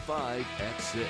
95 at 6.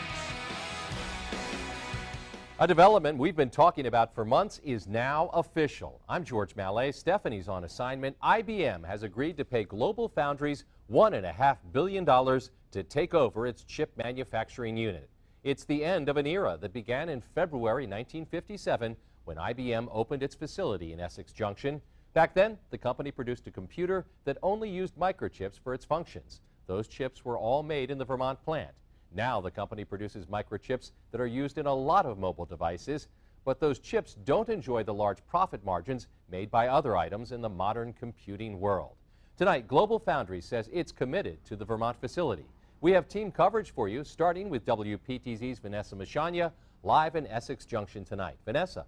A development we've been talking about for months is now official. I'm George Mallet. Stephanie's on assignment. IBM has agreed to pay GlobalFoundries $1.5 billion to take over its chip manufacturing unit. It's the end of an era that began in February 1957 when IBM opened its facility in Essex Junction. Back then, the company produced a computer that only used microchips for its functions. Those chips were all made in the Vermont plant. Now the company produces microchips that are used in a lot of mobile devices, but those chips don't enjoy the large profit margins made by other items in the modern computing world. Tonight, GlobalFoundries says it's committed to the Vermont facility. We have team coverage for you, starting with WPTZ's Vanessa Machanya, live in Essex Junction tonight. Vanessa.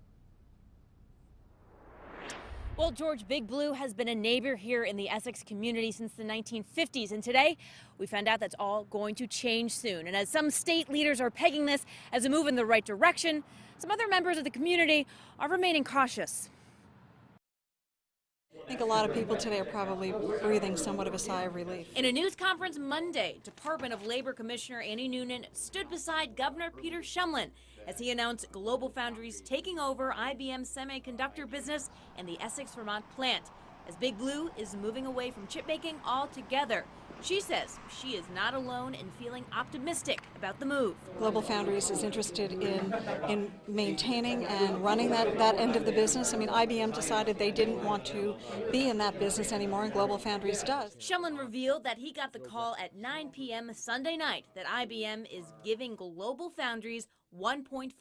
Well, George, Big Blue has been a neighbor here in the Essex community since the 1950s, and today we found out that's all going to change soon. And as some state leaders are pegging this as a move in the right direction, some other members of the community are remaining cautious. I think a lot of people today are probably breathing somewhat of a sigh of relief. In a news conference Monday, Department of Labor Commissioner Annie Noonan stood beside Governor Peter Shumlin as he announced GlobalFoundries taking over IBM's semiconductor business and the Essex, Vermont plant, as Big Blue is moving away from chip making altogether. She says she is not alone in feeling optimistic about the move. GlobalFoundries is interested in maintaining and running that end of the business. I mean, IBM decided they didn't want to be in that business anymore, and GlobalFoundries does. Shumlin revealed that he got the call at 9 p.m. Sunday night that IBM is giving GlobalFoundries $1.5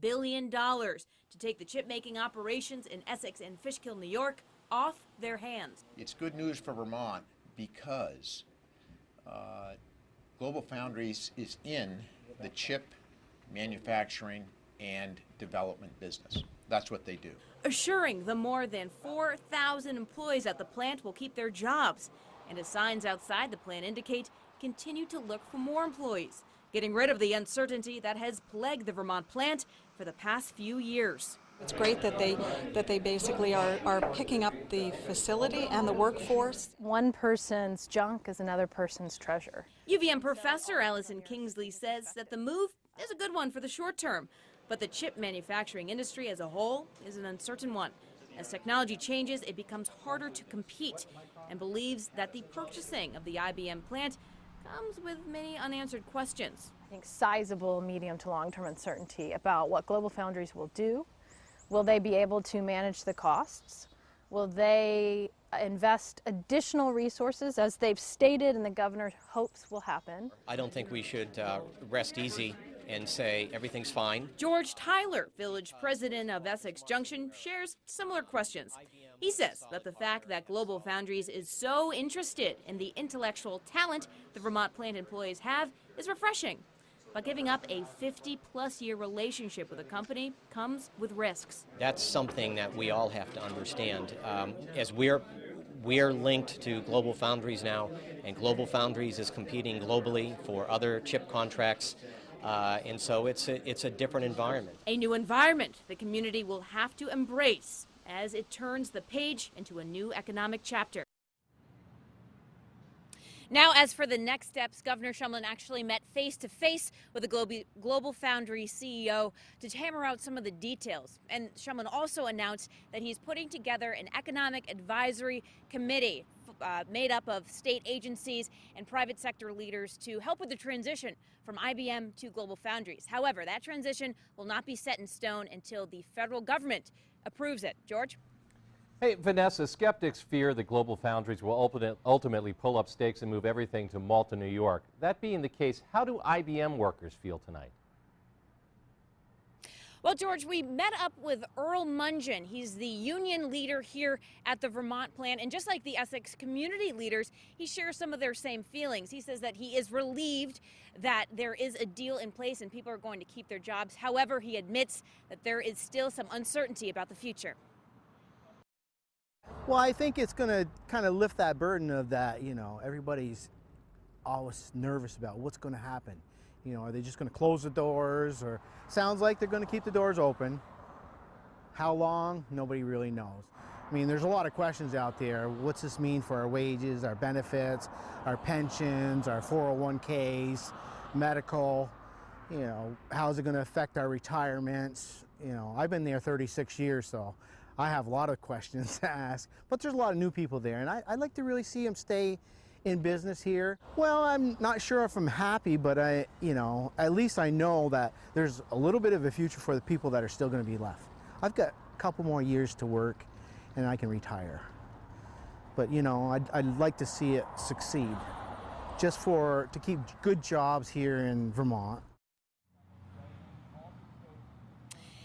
billion to take the chip-making operations in Essex and Fishkill, New York, off their hands. It's good news for Vermont because GlobalFoundries is in the chip manufacturing and development business. That's what they do. Assuring the more than 4,000 employees at the plant will keep their jobs. And as signs outside the plant indicate, continue to look for more employees, getting rid of the uncertainty that has plagued the Vermont plant for the past few years. It's great that they basically are picking up the facility and the workforce. One person's junk is another person's treasure. UVM professor Allison Kingsley says that the move is a good one for the short term, but the chip manufacturing industry as a whole is an uncertain one. As technology changes, it becomes harder to compete, and believes that the purchasing of the IBM plant comes with many unanswered questions. I think sizable medium to long-term uncertainty about what GlobalFoundries will do. Will they be able to manage the costs? Will they invest additional resources, as they've stated and the governor hopes will happen? I don't think we should rest easy and say everything's fine. George Tyler, village president of Essex Junction, shares similar questions. He says that the fact that GlobalFoundries is so interested in the intellectual talent the Vermont plant employees have is refreshing. But giving up a 50-plus-year relationship with a company comes with risks. That's something that we all have to understand. As we're linked to GlobalFoundries now, and GlobalFoundries is competing globally for other chip contracts, and so it's a different environment. A new environment the community will have to embrace as it turns the page into a new economic chapter. Now, as for the next steps, Governor Shumlin actually met face-to-face with the GlobalFoundries CEO to hammer out some of the details. And Shumlin also announced that he's putting together an economic advisory committee made up of state agencies and private sector leaders to help with the transition from IBM to GlobalFoundries. However, that transition will not be set in stone until the federal government approves it. George? Hey, Vanessa, skeptics fear that GlobalFoundries will ultimately pull up stakes and move everything to Malta, New York. That being the case, how do IBM workers feel tonight? Well, George, we met up with Earl Mungen. He's the union leader here at the Vermont plant. And just like the Essex community leaders, he shares some of their same feelings. He says that he is relieved that there is a deal in place and people are going to keep their jobs. However, he admits that there is still some uncertainty about the future. Well, I think it's going to kind of lift that burden of that, everybody's always nervous about what's going to happen. Are they just going to close the doors, or sounds like they're going to keep the doors open. How long? Nobody really knows. I mean, there's a lot of questions out there. What's this mean for our wages, our benefits, our pensions, our 401ks? medical, you know, how's it going to affect our retirements? You know, I've been there 36 years, so I have a lot of questions to ask, but there's a lot of new people there, and I'd like to really see them stay in business here. Well, I'm not sure if I'm happy, but you know, at least I know that there's a little bit of a future for the people that are still going to be left. I've got a couple more years to work, and I can retire. But you know, I'd like to see it succeed, just to keep good jobs here in Vermont.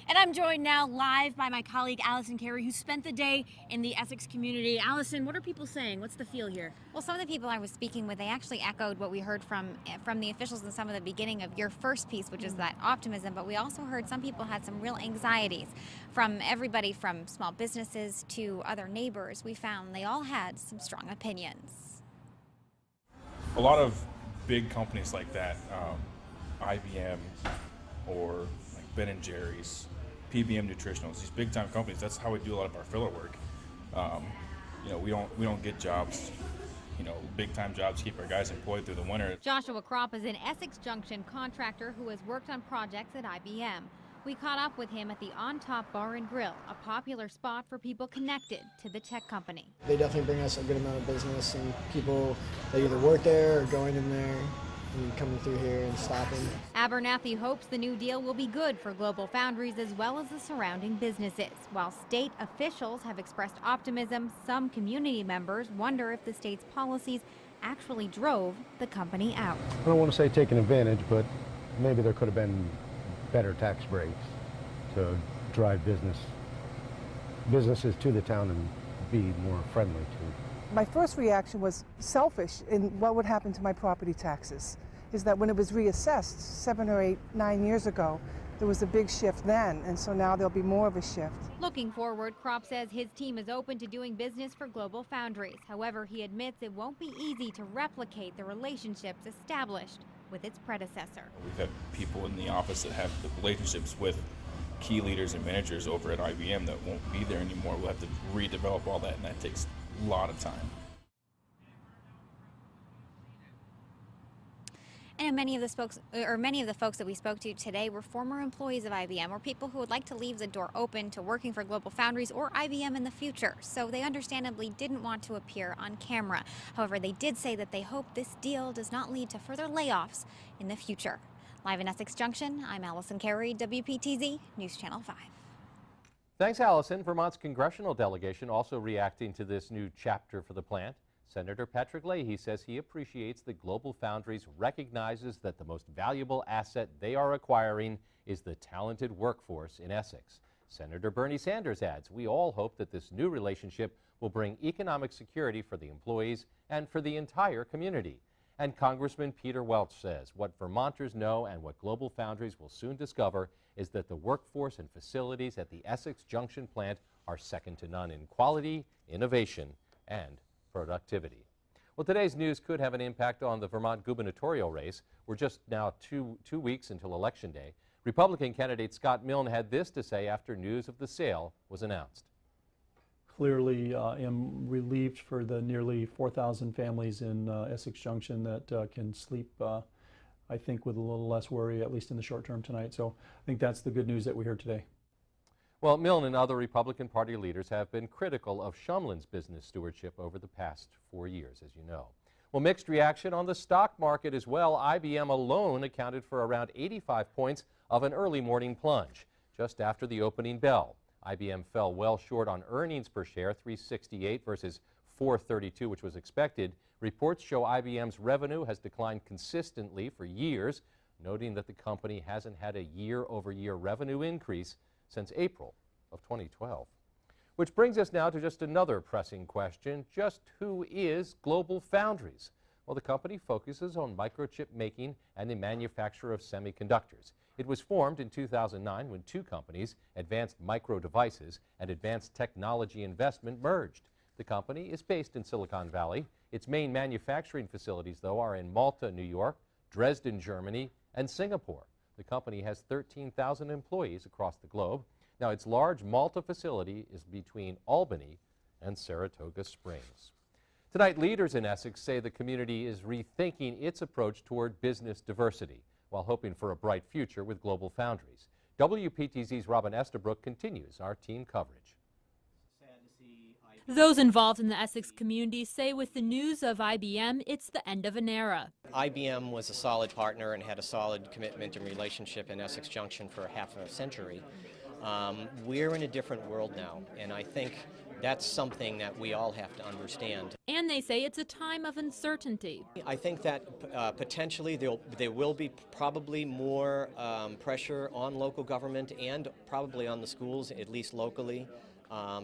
And I'm joined now live by my colleague Allison Carey, who spent the day in the Essex community. Allison, what are people saying? What's the feel here? Well, some of the people I was speaking with, they actually echoed what we heard from the officials in some of the beginning of your first piece, which is that optimism. But we also heard some people had some real anxieties, from everybody from small businesses to other neighbors. We found they all had some strong opinions. A lot of big companies like that, IBM or like Ben & Jerry's, PBM Nutritionals, these big time companies, that's how we do a lot of our filler work. You know, we don't get jobs, you know, big time jobs to keep our guys employed through the winter. Joshua Kropp is an Essex Junction contractor who has worked on projects at IBM. We caught up with him at the On Top Bar and Grill, a popular spot for people connected to the tech company. They definitely bring us a good amount of business, and people that either work there or going in there and coming through here and stopping. Abernathy hopes the new deal will be good for Global Foundries as well as the surrounding businesses. While state officials have expressed optimism, some community members wonder if the state's policies actually drove the company out. I don't want to say taking advantage, but maybe there could have been better tax breaks to drive businesses to the town and be more friendly to. My first reaction was selfish in what would happen to my property taxes. Is that when it was reassessed 7 or 8, 9 years ago, there was a big shift then, and so now there'll be more of a shift. Looking forward, Kropp says his team is open to doing business for Global Foundries. However, he admits it won't be easy to replicate the relationships established with its predecessor. We've had people in the office that have the relationships with key leaders and managers over at IBM that won't be there anymore. We'll have to redevelop all that, and that takes a lot of time. And many of the folks that we spoke to today were former employees of IBM or people who would like to leave the door open to working for Global Foundries or IBM in the future. So they understandably didn't want to appear on camera. However, they did say that they hope this deal does not lead to further layoffs in the future. Live in Essex Junction, I'm Allison Carey, WPTZ News Channel 5. Thanks, Allison. Vermont's congressional delegation also reacting to this new chapter for the plant. Senator Patrick Leahy says he appreciates that Global Foundries recognizes that the most valuable asset they are acquiring is the talented workforce in Essex. Senator Bernie Sanders adds, we all hope that this new relationship will bring economic security for the employees and for the entire community. And Congressman Peter Welch says what Vermonters know and what Global Foundries will soon discover is that the workforce and facilities at the Essex Junction plant are second to none in quality, innovation, and productivity. Well, today's news could have an impact on the Vermont gubernatorial race. We're just now two weeks until Election Day. Republican candidate Scott Milne had this to say after news of the sale was announced. Clearly am relieved for the nearly 4,000 families in Essex Junction that can sleep, I think, with a little less worry, at least in the short term tonight. So I think that's the good news that we heard today. Well, Milne and other Republican Party leaders have been critical of Shumlin's business stewardship over the past 4 years, as you know. Well, mixed reaction on the stock market as well. IBM alone accounted for around 85 points of an early morning plunge just after the opening bell. IBM fell well short on earnings per share, $3.68 versus $4.32, which was expected. Reports show IBM's revenue has declined consistently for years, noting that the company hasn't had a year-over-year revenue increase since April of 2012. Which brings us now to just another pressing question. Just who is Global Foundries? Well, the company focuses on microchip making and the manufacture of semiconductors. It was formed in 2009 when two companies, Advanced Micro Devices and Advanced Technology Investment, merged. The company is based in Silicon Valley. Its main manufacturing facilities, though, are in Malta, New York, Dresden, Germany, and Singapore. The company has 13,000 employees across the globe. Now, its large Malta facility is between Albany and Saratoga Springs. Tonight, leaders in Essex say the community is rethinking its approach toward business diversity while hoping for a bright future with Global Foundries. WPTZ's Robin Estabrook continues our team coverage. Those involved in the Essex community say with the news of IBM, it's the end of an era. IBM was a solid partner and had a solid commitment and relationship in Essex Junction for half a century. We're in a different world now, and I think that's something that we all have to understand. And they say it's a time of uncertainty. I think that potentially there will be probably more pressure on local government and probably on the schools, at least locally,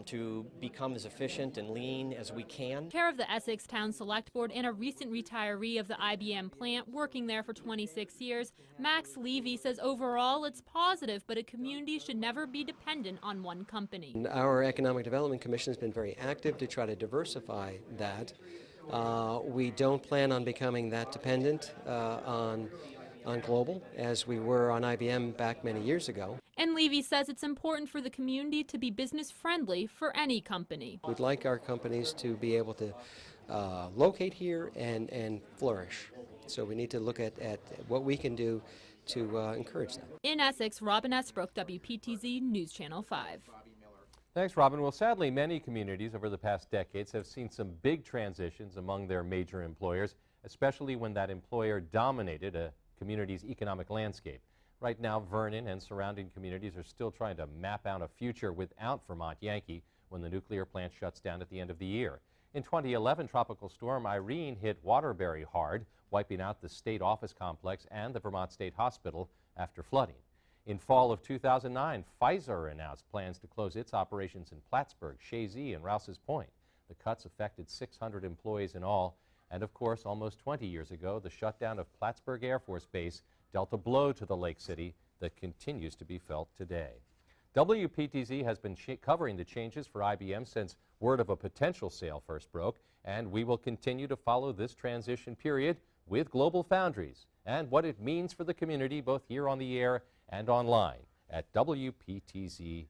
to become as efficient and lean as we can. Chair of the Essex Town Select Board and a recent retiree of the IBM plant, working there for 26 years, Max Levy says overall it's positive, but a community should never be dependent on one company. Our Economic Development Commission has been very active to try to diversify that. We don't plan on becoming that dependent on Global as we were on IBM back many years ago. And Levy says it's important for the community to be business friendly for any company. We'd like our companies to be able to locate here and flourish. So we need to look at what we can do to encourage that. In Essex, Robin Estabrook, WPTZ News Channel 5. Thanks, Robin. Well, sadly, many communities over the past decades have seen some big transitions among their major employers, especially when that employer dominated a community's economic landscape. Right now, Vernon and surrounding communities are still trying to map out a future without Vermont Yankee when the nuclear plant shuts down at the end of the year. In 2011, Tropical Storm Irene hit Waterbury hard, wiping out the state office complex and the Vermont State Hospital after flooding. In fall of 2009, Pfizer announced plans to close its operations in Plattsburgh, Chazy, and Rouse's Point. The cuts affected 600 employees in all. And of course, almost 20 years ago, the shutdown of Plattsburgh Air Force Base dealt a blow to the Lake City that continues to be felt today. WPTZ has been covering the changes for IBM since word of a potential sale first broke, and we will continue to follow this transition period with Global Foundries and what it means for the community both here on the air and online at WPTZ.com.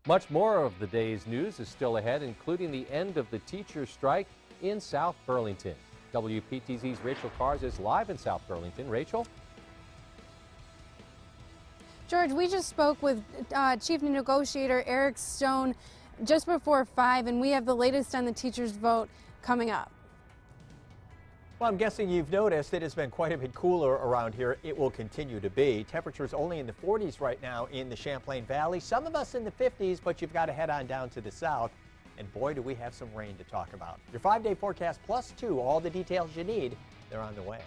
Much more of the day's news is still ahead, including the end of the teachers' strike in South Burlington. WPTZ's Rachel Kars is live in South Burlington. Rachel? George, we just spoke with Chief Negotiator Eric Stone just before 5, and we have the latest on the teachers' vote coming up. Well, I'm guessing you've noticed it has been quite a bit cooler around here. It will continue to be. Temperatures only in the 40s right now in the Champlain Valley. Some of us in the 50s, but you've got to head on down to the south. And boy, do we have some rain to talk about. Your 5-day forecast +2, all the details you need, they're on the way.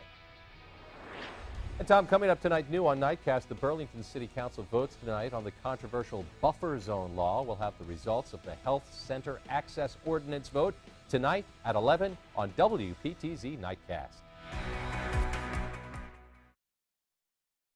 And Tom, coming up tonight, new on Nightcast, the Burlington City Council votes tonight on the controversial buffer zone law. We'll have the results of the Health Center Access Ordinance vote tonight at 11 on WPTZ Nightcast.